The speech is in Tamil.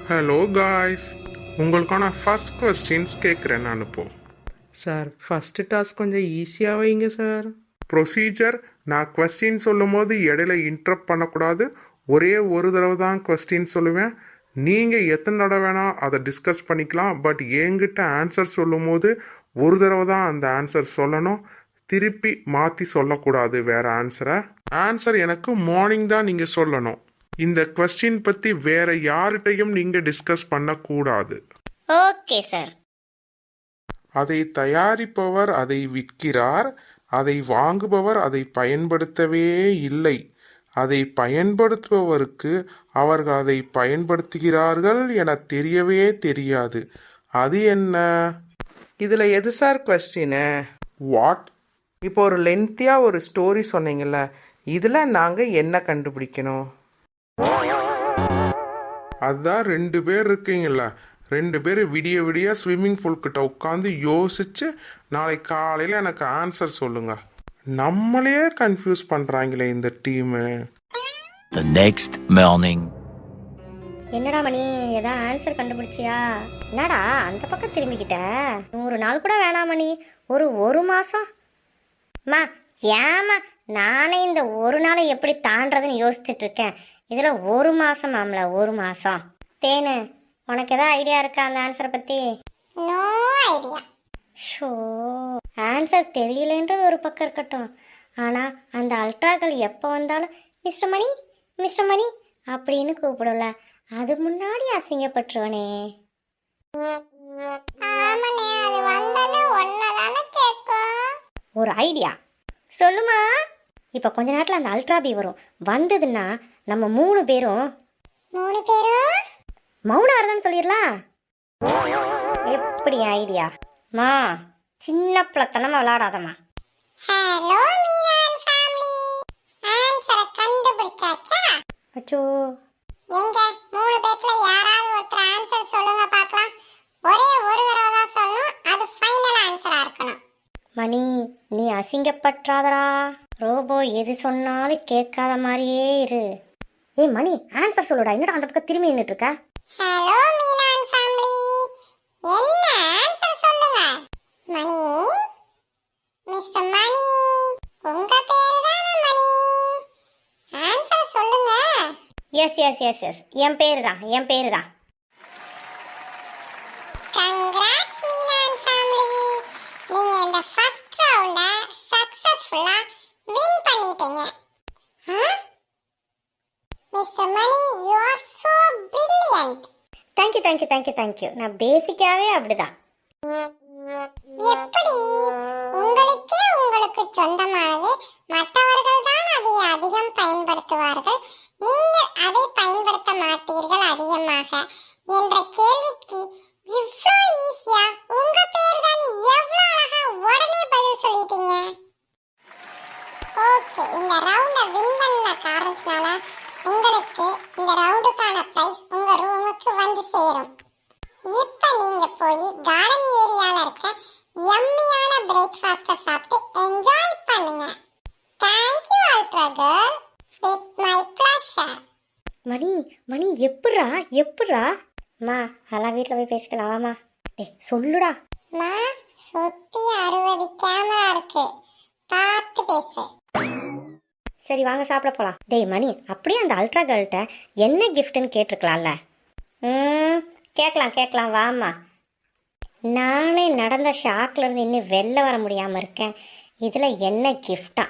ஹலோ காய்ஸ், உங்களுக்கான ஃபர்ஸ்ட் கொஸ்டின்ஸ் கேட்குறேன் நான் இப்போ. சார் ஃபஸ்ட்டு டாஸ்க் கொஞ்சம் ஈஸியாக வைங்க சார். ப்ரொசீஜர், நான் கொஸ்டின் சொல்லும் போது இடையில இன்டரப்ட் பண்ணக்கூடாது. ஒரே ஒரு தடவை தான் கொஸ்டின் சொல்லுவேன். நீங்கள் எத்தனை தடவை வேணால் அதை டிஸ்கஸ் பண்ணிக்கலாம். பட் என்கிட்ட ஆன்சர் சொல்லும் போது ஒரு தடவை தான் அந்த ஆன்சர் சொல்லணும். திருப்பி மாற்றி சொல்லக்கூடாது வேறு ஆன்சரை. ஆன்சர் எனக்கு மார்னிங் தான் நீங்கள் சொல்லணும். இந்த கொஸ்டின் பற்றி வேற யார்கிட்டையும் நீங்கள் டிஸ்கஸ் பண்ணக்கூடாது. Okay sir. அதை தயாரிப்பவர் அதை விற்கிறார், அதை வாங்குபவர் அதை பயன்படுத்தவே இல்லை. அதை பயன்படுத்துபவருக்கு அவர்கள் அதை பயன்படுத்துகிறார்கள் என தெரியவே தெரியாது. அது என்ன? இதில் எது சார் கொஸ்டின்னு? வாட்? இப்போ ஒரு லென்த்தியாக ஒரு ஸ்டோரி சொன்னீங்கல்ல, இதில் நாங்கள் என்ன கண்டுபிடிக்கணும்? அதான் 2 பேர் இருக்கீங்கள, 2 பேர் விடிய விடிய ஸ்விம்மிங் பூல் கிட்ட உட்காந்து யோசிச்சு நாளைக்கு காலையில் எனக்கு ஆன்சர் சொல்லுங்க. நம்மளே கன்ஃபியூஸ் பண்றாங்களே இந்த டீமு. The next morning. என்னடா மணி, ஏதாவது ஆன்சர் கண்டுபிடிச்சியா? என்னடா அந்த பக்கம் திரும்பிக்கிட்ட? 100 நாள் கூட வேணாம் மணி, ஒரு மாதம். மா ஏமா, நானே இந்த ஒரு நாளை எப்படி தாண்டதுன்னு யோசிச்சுட்டு இருக்கேன். இதில் 1 மாதம் மாமல, 1 மாதம். தேனு, உனக்கு எதாவது ஐடியா இருக்கா அந்த ஆன்சரை பற்றி? No idea. ஷோ, ஆன்சர் தெரியலன்றது ஒரு பக்கம் இருக்கட்டும், ஆனால் அந்த அல்ட்ராக்கள் எப்போ வந்தாலும் மிஸ்டர் மணி மிஸ்டர் மணி அப்படின்னு கூப்பிடல, அது முன்னாடி அசிங்கப்பட்டுருவனே. ஒரு ஐடியா சொல்லுமா. இப்போ கொஞ்ச நேரத்தில் அந்த அல்ட்ரா பி வரும். வந்ததுன்னா நம்ம 3 பேரும் மௌன வரதான்னு சொல்லிடலாம். எப்படி ஐடியா? மா சின்ன பிள்ளைத்தனமா விளையாடாதம்மா. ஹலோ மீனான் ஃபேமிலி, ஆன்சரை கண்டுபிடிச்சாச்சா? அச்சோ, எங்க 3 பேர்ல யாராவது ஒருத்தர் ஆன்சர் சொல்லுங்க பார்க்கலாம். ஒரே ஒரு தடவை தான் சொல்லணும், அது ஃபைனல் ஆன்சரா இருக்கணும். மணி, நீ அசிங்கப்பற்றாதடா. ரோபோ எது சொன்னாலும் கேட்காத மாதிரியே இரு. ஏய் மணி, ஆன்சர் சொல்லுடா. என்னடா அந்த பக்கம் திரும்பி நின்னுட்டு இருக்க? ஹலோ மீனான் ஃபேமிலி, என்ன ஆன்சர் சொல்லுங்க. மணி, மிஸ்டர் மணி, உங்க பேரு தானே மணி? ஆன்சர் சொல்லுங்க. எஸ் எஸ் எஸ் எஸ், என் பேரு தான். கங்க்ராட்ஸ் மீனான் ஃபேமிலி, நீங்க இந்த ஃபர்ஸ்ட் ரவுண்ட சக்சஸ்ஃபுல்லா வின் பண்ணிட்டீங்க. Mister Mani, you are so brilliant. Thank you. நான் பேசிக்காவே அப்படிதான். எப்படி உங்களுக்கு சொந்தமானது, மற்றவர்கள் தான் அதை அதிகம் பயன்படுத்துவார்கள், நீங்கள் அதை பயன்படுத்த மாட்டீர்கள் அதிகமாக என்ற கேள்விக்கு இவ்வளோ ஈஸியா உங்க பேர் தான் எவ்வளோ அழகா உடனே பதில் சொல்லிட்டீங்க. ஓகே, இந்த ரவுண்ட வின் பண்ண காரணத்தினால உங்களுக்கு இந்த ரவுண்டுக்கான பிரைஸ் உங்க ரூமுக்கு வந்து சேரும். இப்போ நீங்க போய் கார்டன் ஏரியால இருக்க யம்மியான பிரேக்ஃபாஸ்ட சாப்பிட்டு என்ஜாய் பண்ணுங்க. Thank you ultra girl, with my pleasure. மணி எப்படிரா? மா, அதெல்லாம் வீட்டில் போய் பேசிக்கலாம். வாமா. டேய் சொல்லுடா. மா, சுத்தி 60 கேமரா இருக்கு, பார்த்து பேசு. சரி வாங்க சாப்பிட போகலாம். டேய் மணி, அப்படியே அந்த அல்ட்ரா கேர்ள்கிட்ட என்ன கிஃப்ட்னு கேட்டிருக்கலாம்ல? கேட்கலாம் வாமா. நானே நடந்த ஷாக்ல இருந்து இன்னும் வெளில வர முடியாமல் இருக்கேன். இதில் என்ன கிஃப்டா?